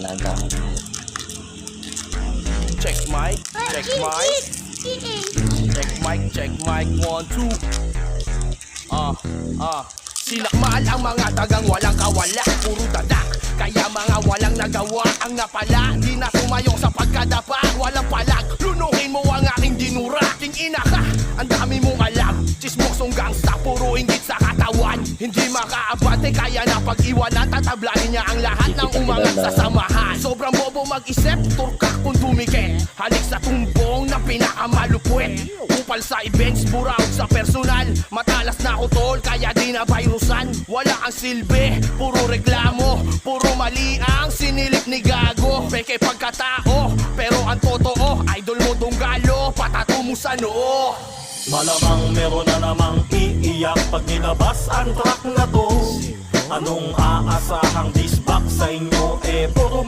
talaga. Check mic, check mic. Check mic, 1, 2. Sinakmal ang mga tagang walang kawala, puro dadak. Kaya mga walang nagawa ang napala. Di na tumayong sa pagkadapa, walang palag. Lunuhin mo ang aking dinura, king ina ka. Ang dami mong alam, chismosong gangsta, puro inggit sa katawan. Hindi makaabante, kaya na pag-iwanan. Tatablain niya ang lahat ng umangat sa samahan. Sobrang bobo mag-isip, turkak kung dumikit. Halik sa tumbong na pinakamalupwet. Upal sa events, buraot sa personal. Matalas na ako tol, kaya di na virusan. Wala kang silbi, puro reklamo. Puro mali ang sinilip ni Gago. Peke pagkatao, pero ang totoo, idol mo Donggalo, patato mo sa noo. Malamang meron na namang iiyak pag nilabas ang track na to. Anong aasahang disbak sa inyo? Puro